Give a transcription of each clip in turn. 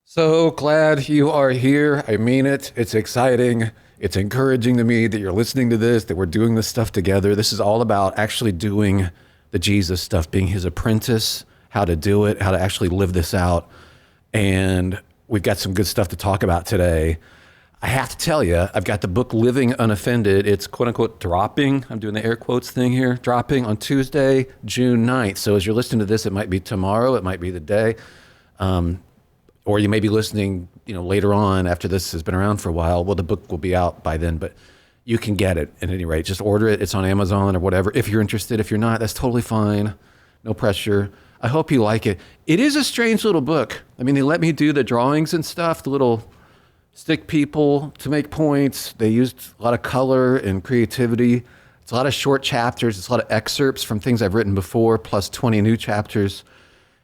So glad you are here. I mean it. It's exciting. It's encouraging to me that you're listening to this, that we're doing this stuff together. This is all about actually doing the Jesus stuff, being his apprentice, how to do it, how to actually live this out. And we've got some good stuff to talk about today. I have to tell you, I've got the book Living Unoffended. It's quote unquote dropping. I'm doing the air quotes thing here, dropping on Tuesday, June 9th. So as you're listening to this, it might be tomorrow, it might be the day. Or you may be listening, later on after this has been around for a while. Well, the book will be out by then, but you can get it at any rate. Just order it. It's on Amazon or whatever. If you're interested, if you're not, that's totally fine. No pressure. I hope you like it. It is a strange little book. I mean, they let me do the drawings and stuff, the little stick people to make points. They used a lot of color and creativity. It's a lot of short chapters. It's a lot of excerpts from things I've written before, plus 20 new chapters.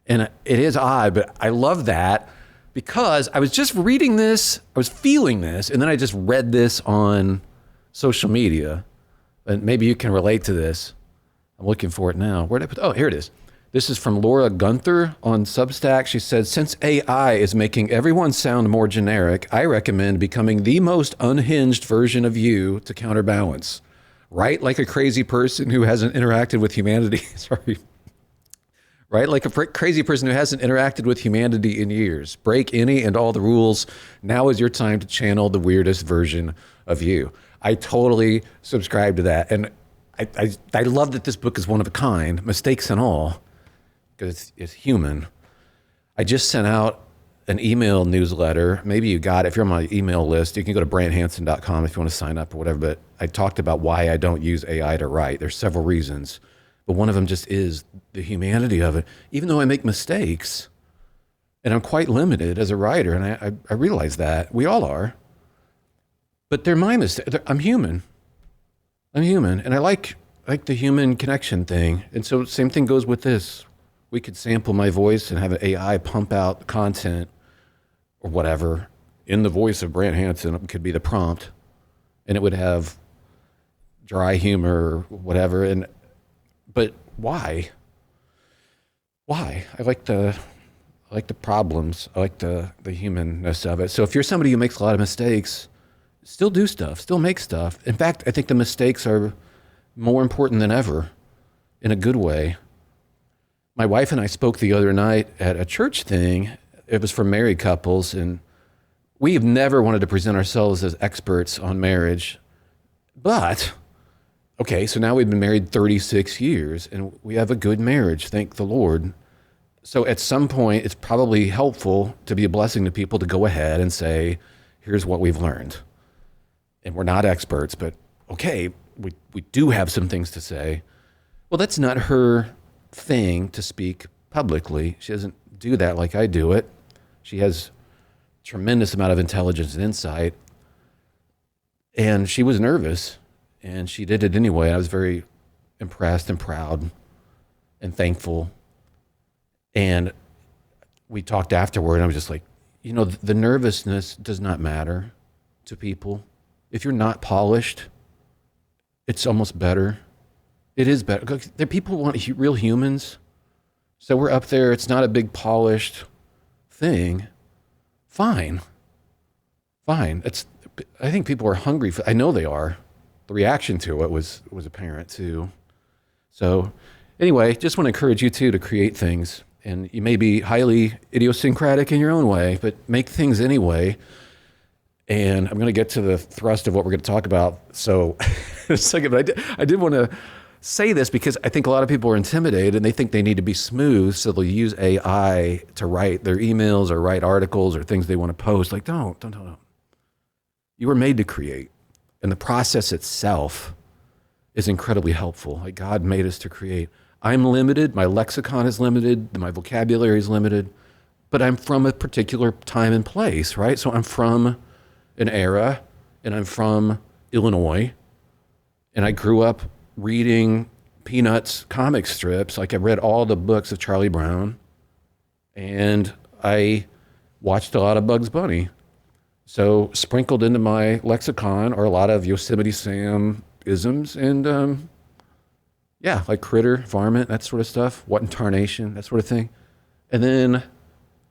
And it is odd, but I love that. Because I was just reading this, I was feeling this, and then I just read this on social media. And maybe you can relate to this. I'm looking for it now. Where did I put? Oh, here it is. This is from Laura Gunther on Substack. She said, since AI is making everyone sound more generic, I recommend becoming the most unhinged version of you to counterbalance. Write like a crazy person who hasn't interacted with humanity. Sorry. Right? Like a crazy person who hasn't interacted with humanity in years. Break any and all the rules. Now is your time to channel the weirdest version of you. I totally subscribe to that. And I love that this book is one of a kind, mistakes and all, because it's human. I just sent out an email newsletter. Maybe you got it. If you're on my email list, you can go to branthansen.com if you want to sign up or whatever. But I talked about why I don't use AI to write. There's several reasons. But one of them just is the humanity of it. Even though I make mistakes, and I'm quite limited as a writer, and I realize that. We all are. But they're my mistakes. I'm human. And I like the human connection thing. And so same thing goes with this. We could sample my voice and have an AI pump out content or whatever in the voice of Brant Hansen. It could be the prompt. And it would have dry humor or whatever. But why? Why? I like the problems. I like the humanness of it. So if you're somebody who makes a lot of mistakes, still do stuff, still make stuff. In fact, I think the mistakes are more important than ever in a good way. My wife and I spoke the other night at a church thing. It was for married couples, and we have never wanted to present ourselves as experts on marriage, but okay, so now we've been married 36 years and we have a good marriage, thank the Lord. So at some point, it's probably helpful to be a blessing to people to go ahead and say, here's what we've learned. And we're not experts, but okay, we do have some things to say. Well, that's not her thing to speak publicly. She doesn't do that like I do it. She has a tremendous amount of intelligence and insight. And she was nervous. And she did it anyway. I was very impressed and proud and thankful. And we talked afterward, and I was just like, the nervousness does not matter to people. If you're not polished, it's almost better. It is better. People want real humans. So we're up there. It's not a big polished thing. Fine. I think people are hungry for. I know they are. The reaction to it was apparent too. So anyway, just want to encourage you too to create things. And you may be highly idiosyncratic in your own way, but make things anyway. And I'm going to get to the thrust of what we're going to talk about. So in a second, but I did want to say this because I think a lot of people are intimidated and they think they need to be smooth. So they'll use AI to write their emails or write articles or things they want to post. Like, don't. You were made to create. And the process itself is incredibly helpful. Like God made us to create. I'm limited. My lexicon is limited. My vocabulary is limited. But I'm from a particular time and place, right? So I'm from an era, and I'm from Illinois. And I grew up reading Peanuts comic strips. Like I read all the books of Charlie Brown. And I watched a lot of Bugs Bunny. So sprinkled into my lexicon are a lot of Yosemite Sam isms and like critter, varmint, that sort of stuff. What in tarnation, that sort of thing. And then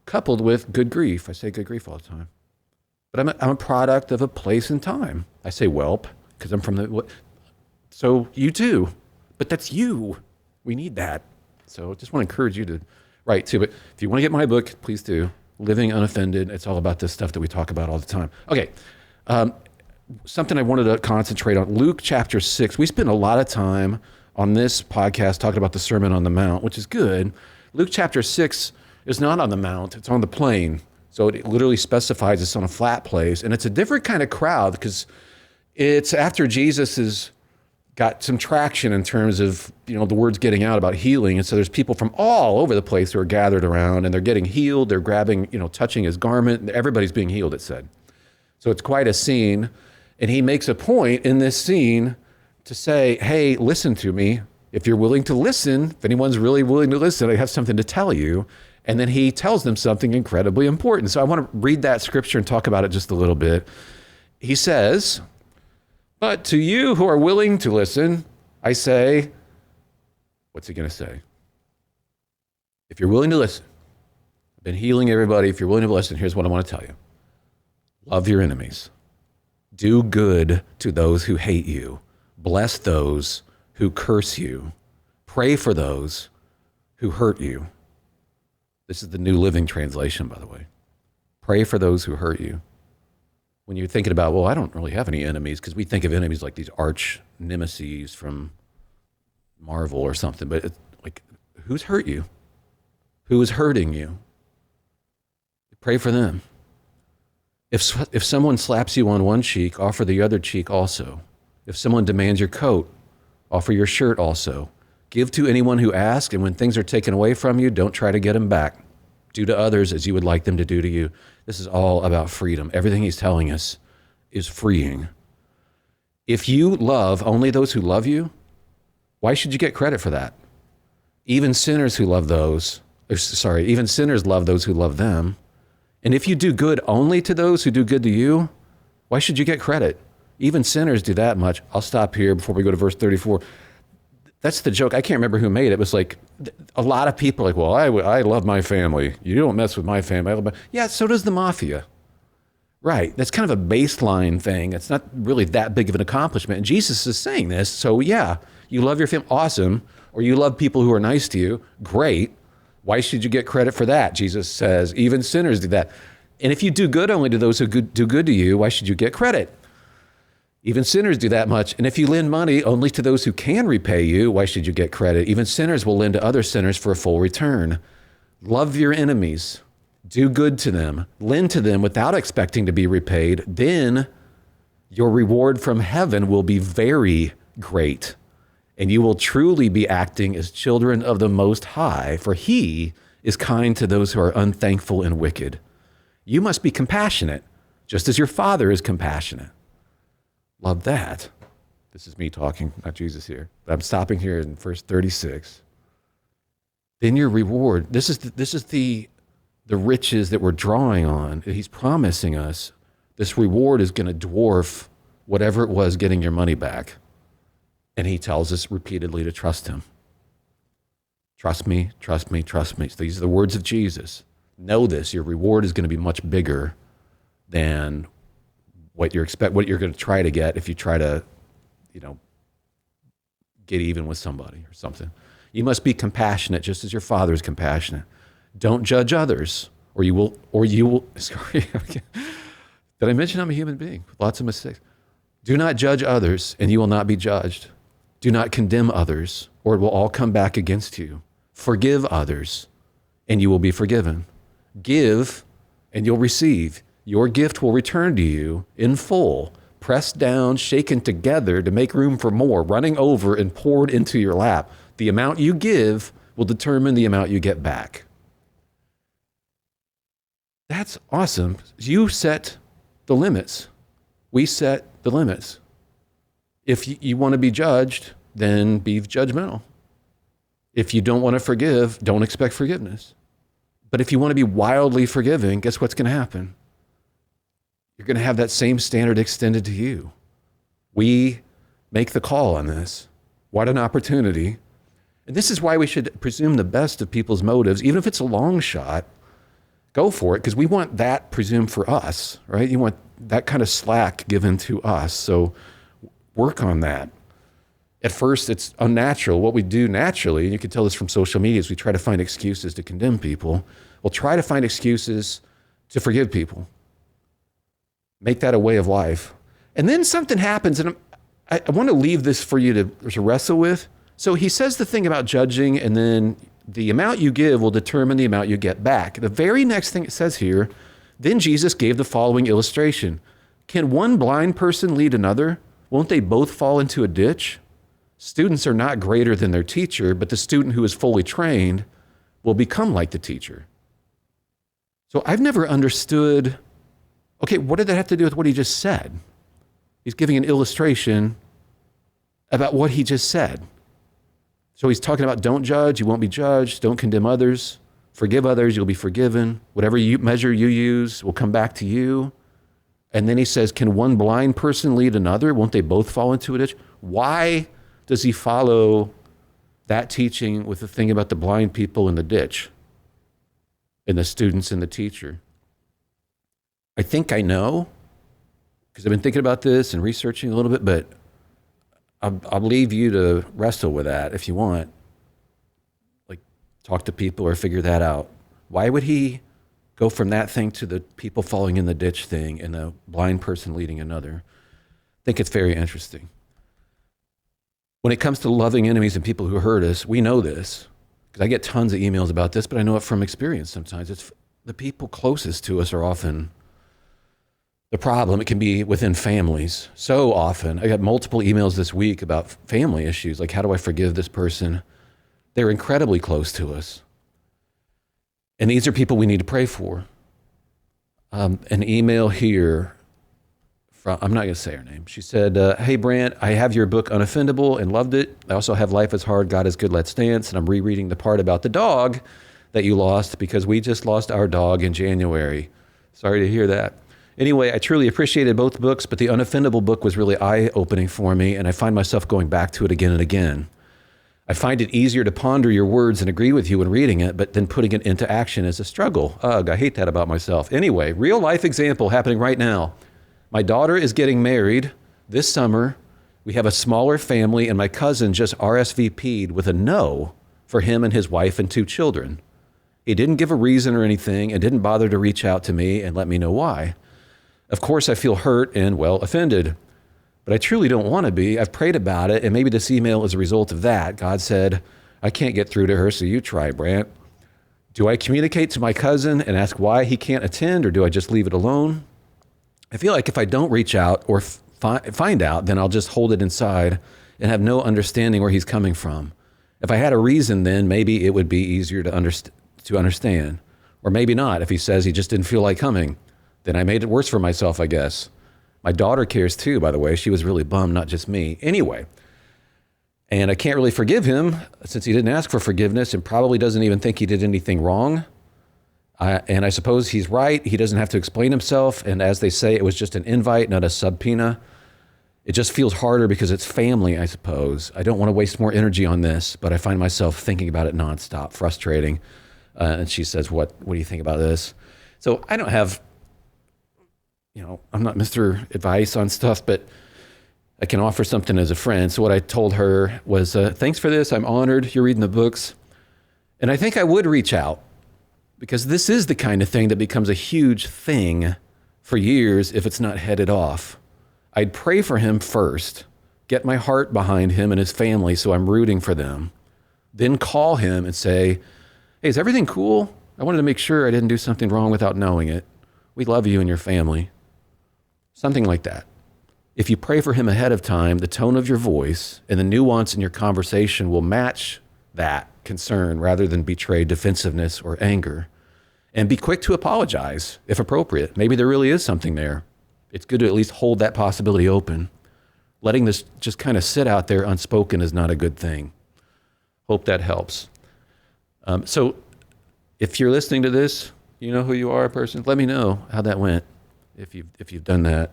coupled with good grief. I say good grief all the time. But I'm a product of a place and time. I say whelp because I'm from the, so you too. But that's you. We need that. So I just want to encourage you to write too. But if you want to get my book, please do. Living Unoffended. It's all about this stuff that we talk about all the time. Okay. Something I wanted to concentrate on. Luke chapter 6. We spend a lot of time on this podcast talking about the Sermon on the Mount, which is good. Luke chapter 6 is not on the mount. It's on the plain. So it literally specifies it's on a flat place. And it's a different kind of crowd because it's after Jesus has got some traction in terms of, the word's getting out about healing. And so there's people from all over the place who are gathered around and they're getting healed. They're grabbing, touching his garment. Everybody's being healed, it said. So it's quite a scene. And he makes a point in this scene to say, hey, listen to me. If you're willing to listen, if anyone's really willing to listen, I have something to tell you. And then he tells them something incredibly important. So I want to read that scripture and talk about it just a little bit. He says, but to you who are willing to listen, I say, what's he going to say? If you're willing to listen, I've been healing everybody. If you're willing to listen, here's what I want to tell you. Love your enemies. Do good to those who hate you. Bless those who curse you. Pray for those who hurt you. This is the New Living Translation, by the way. Pray for those who hurt you. When you're thinking about, well, I don't really have any enemies, because we think of enemies like these arch nemesis from Marvel or something, but it's like, who's hurt you? Who is hurting you? Pray for them. If someone slaps you on one cheek, offer the other cheek also. If someone demands your coat, offer your shirt also. Give to anyone who asks, and when things are taken away from you, don't try to get them back. Do to others as you would like them to do to you. This is all about freedom. Everything he's telling us is freeing. If you love only those who love you, why should you get credit for that? Even sinners love those who love them. And if you do good only to those who do good to you, why should you get credit? Even sinners do that much. I'll stop here before we go to verse 34. That's the joke. I can't remember who made it. It was like a lot of people are like, well, I love my family. You don't mess with my family. Yeah, so does the mafia. Right. That's kind of a baseline thing. It's not really that big of an accomplishment. And Jesus is saying this. So yeah, you love your family. Awesome. Or you love people who are nice to you. Great. Why should you get credit for that? Jesus says, even sinners do that. And if you do good only to those who do good to you, why should you get credit? Even sinners do that much. And if you lend money only to those who can repay you, why should you get credit? Even sinners will lend to other sinners for a full return. Love your enemies. Do good to them. Lend to them without expecting to be repaid. Then your reward from heaven will be very great. And you will truly be acting as children of the Most High, for he is kind to those who are unthankful and wicked. You must be compassionate, just as your Father is compassionate. Love that. This is me talking, not Jesus here. But I'm stopping here in verse 36. Then your reward, this is the riches that we're drawing on. He's promising us this reward is going to dwarf whatever it was getting your money back. And he tells us repeatedly to trust him. Trust me, trust me, trust me. So these are the words of Jesus. Know this, your reward is going to be much bigger than what you're going to try to get if you try to, get even with somebody or something. You must be compassionate just as your Father is compassionate. Don't judge others or you will, sorry. Did I mention I'm a human being with lots of mistakes? Do not judge others and you will not be judged. Do not condemn others or it will all come back against you. Forgive others and you will be forgiven. Give and you'll receive. Your gift will return to you in full, pressed down, shaken together to make room for more, running over and poured into your lap. The amount you give will determine the amount you get back. That's awesome. You set the limits. We set the limits. If you want to be judged, then be judgmental. If you don't want to forgive, don't expect forgiveness. But if you want to be wildly forgiving, guess what's going to happen? You're going to have that same standard extended to you. We make the call on this. What an opportunity. And this is why we should presume the best of people's motives, even if it's a long shot. go for it, because we want that presumed for us, right? You want that kind of slack given to us. So work on that. At first, it's unnatural. What we do naturally, you can tell this from social media, is we try to find excuses to condemn people. We'll try to find excuses to forgive people. Make that a way of life. And then something happens, and I want to leave this for you to wrestle with. So he says the thing about judging, and then the amount you give will determine the amount you get back. The very next thing it says here, then Jesus gave the following illustration. Can one blind person lead another? Won't they both fall into a ditch? Students are not greater than their teacher, but the student who is fully trained will become like the teacher. So I've never understood, okay, what did that have to do with what he just said? He's giving an illustration about what he just said. So he's talking about don't judge, you won't be judged. Don't condemn others. Forgive others, you'll be forgiven. Whatever measure you use will come back to you. And then he says, can one blind person lead another? Won't they both fall into a ditch? Why does he follow that teaching with the thing about the blind people in the ditch and the students and the teacher? I think I know, because I've been thinking about this and researching a little bit, but I'll leave you to wrestle with that if you want. Like, talk to people or figure that out. Why would he go from that thing to the people falling in the ditch thing and the blind person leading another? I think it's very interesting. When it comes to loving enemies and people who hurt us, we know this, because I get tons of emails about this, but I know it from experience sometimes. It's the people closest to us are often the problem. It can be within families. So often, I got multiple emails this week about family issues, like how do I forgive this person? They're incredibly close to us. And these are people we need to pray for. An email here from, I'm not going to say her name. She said, hey, Brant, I have your book Unoffendable and loved it. I also have Life is Hard, God is Good, Let's Dance. And I'm rereading the part about the dog that you lost because we just lost our dog in January. Sorry to hear that. Anyway, I truly appreciated both books, but the Unoffendable book was really eye-opening for me, and I find myself going back to it again and again. I find it easier to ponder your words and agree with you when reading it, but then putting it into action is a struggle. Ugh, I hate that about myself. Anyway, real life example happening right now. My daughter is getting married this summer. We have a smaller family, and my cousin just RSVP'd with a no for him and his wife and 2 children. He didn't give a reason or anything and didn't bother to reach out to me and let me know why. Of course, I feel hurt and, well, offended, but I truly don't want to be. I've prayed about it, and maybe this email is a result of that. God said, I can't get through to her, so you try, Brant. Do I communicate to my cousin and ask why he can't attend, or do I just leave it alone? I feel like if I don't reach out or find out, then I'll just hold it inside and have no understanding where he's coming from. If I had a reason, then maybe it would be easier to understand. Or maybe not. If he says he just didn't feel like coming, then I made it worse for myself, I guess. My daughter cares too, by the way. She was really bummed, not just me. Anyway, and I can't really forgive him since he didn't ask for forgiveness and probably doesn't even think he did anything wrong. And I suppose he's right. He doesn't have to explain himself. And as they say, it was just an invite, not a subpoena. It just feels harder because it's family, I suppose. I don't want to waste more energy on this, but I find myself thinking about it nonstop, frustrating. And she says, what do you think about this? So I don't have, I'm not Mr. Advice on stuff, but I can offer something as a friend. So what I told her was, thanks for this. I'm honored you're reading the books. And I think I would reach out because this is the kind of thing that becomes a huge thing for years if it's not headed off. I'd pray for him first, get my heart behind him and his family so I'm rooting for them, then call him and say, hey, is everything cool? I wanted to make sure I didn't do something wrong without knowing it. We love you and your family. Something like that. If you pray for him ahead of time, the tone of your voice and the nuance in your conversation will match that concern rather than betray defensiveness or anger. And be quick to apologize if appropriate. Maybe there really is something there. It's good to at least hold that possibility open. Letting this just kind of sit out there unspoken is not a good thing. Hope that helps. So if you're listening to this, you know who you are, person. Let me know how that went if you've done that.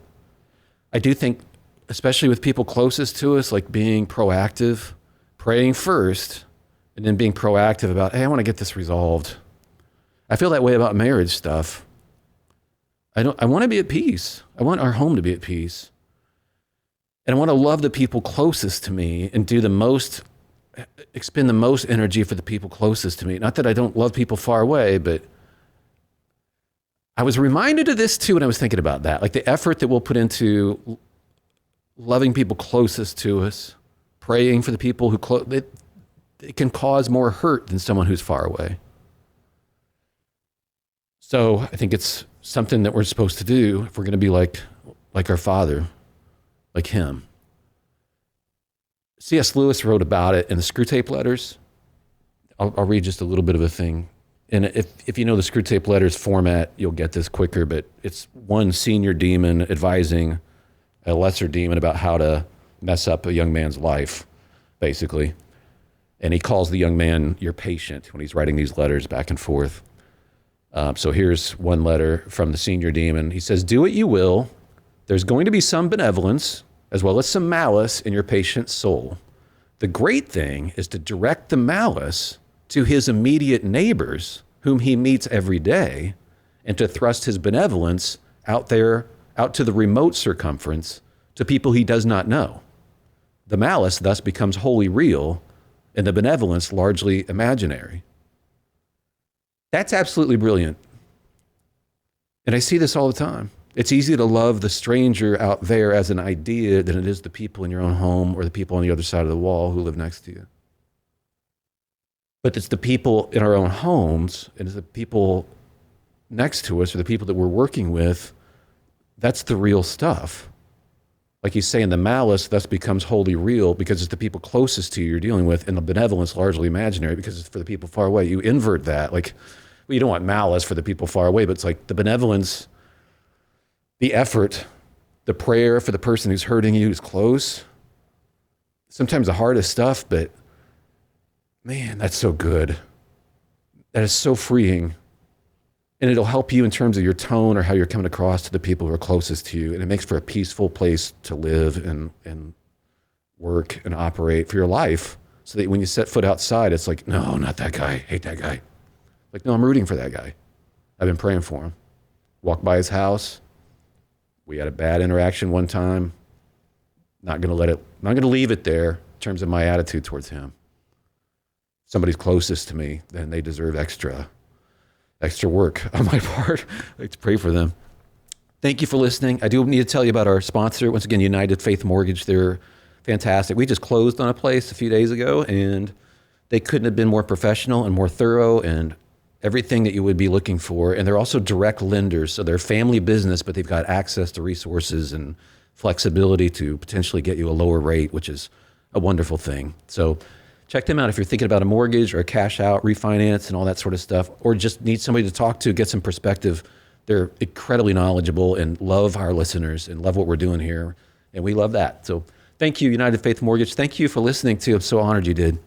I do think, especially with people closest to us, like being proactive, praying first, and then being proactive about, hey, I want to get this resolved. I feel that way about marriage stuff. I want to be at peace. I want our home to be at peace. And I want to love the people closest to me and expend the most energy for the people closest to me. Not that I don't love people far away, but I was reminded of this too when I was thinking about that, like the effort that we'll put into loving people closest to us, praying for the people it can cause more hurt than someone who's far away. So I think it's something that we're supposed to do if we're going to be like our Father, like him. C.S. Lewis wrote about it in the Screwtape Letters. I'll read just a little bit of a thing. And if you know the Screwtape Letters format, you'll get this quicker, but it's one senior demon advising a lesser demon about how to mess up a young man's life, basically. And he calls the young man your patient when he's writing these letters back and forth. So here's one letter from the senior demon. He says, "Do what you will. There's going to be some benevolence as well as some malice in your patient's soul. The great thing is to direct the malice to his immediate neighbors, whom he meets every day, and to thrust his benevolence out to the remote circumference, to people he does not know. The malice thus becomes wholly real, and the benevolence largely imaginary." That's absolutely brilliant. And I see this all the time. It's easy to love the stranger out there as an idea than it is the people in your own home or the people on the other side of the wall who live next to you. But it's the people in our own homes and it's the people next to us or the people that we're working with, that's the real stuff. Like he's saying, the malice thus becomes wholly real because it's the people closest to you you're dealing with, and the benevolence largely imaginary because it's for the people far away. You invert that. Like, well, you don't want malice for the people far away, but it's like the benevolence, the effort, the prayer for the person who's hurting you, who's close. Sometimes the hardest stuff, but man, that's so good. That is so freeing. And it'll help you in terms of your tone or how you're coming across to the people who are closest to you. And it makes for a peaceful place to live and work and operate for your life. So that when you set foot outside, it's like, no, not that guy. Hate that guy. Like, no, I'm rooting for that guy. I've been praying for him. Walked by his house. We had a bad interaction one time. Not going to leave it there in terms of my attitude towards him. Somebody's closest to me, then they deserve extra work on my part. I like to pray for them. Thank you for listening. I do need to tell you about our sponsor. Once again, United Faith Mortgage. They're fantastic. We just closed on a place a few days ago, and they couldn't have been more professional and more thorough and everything that you would be looking for. And they're also direct lenders. So they're a family business, but they've got access to resources and flexibility to potentially get you a lower rate, which is a wonderful thing. So check them out if you're thinking about a mortgage or a cash out, refinance, and all that sort of stuff, or just need somebody to talk to, get some perspective. They're incredibly knowledgeable and love our listeners and love what we're doing here. And we love that. So thank you, United Faith Mortgage. Thank you for listening to. I'm so honored you did.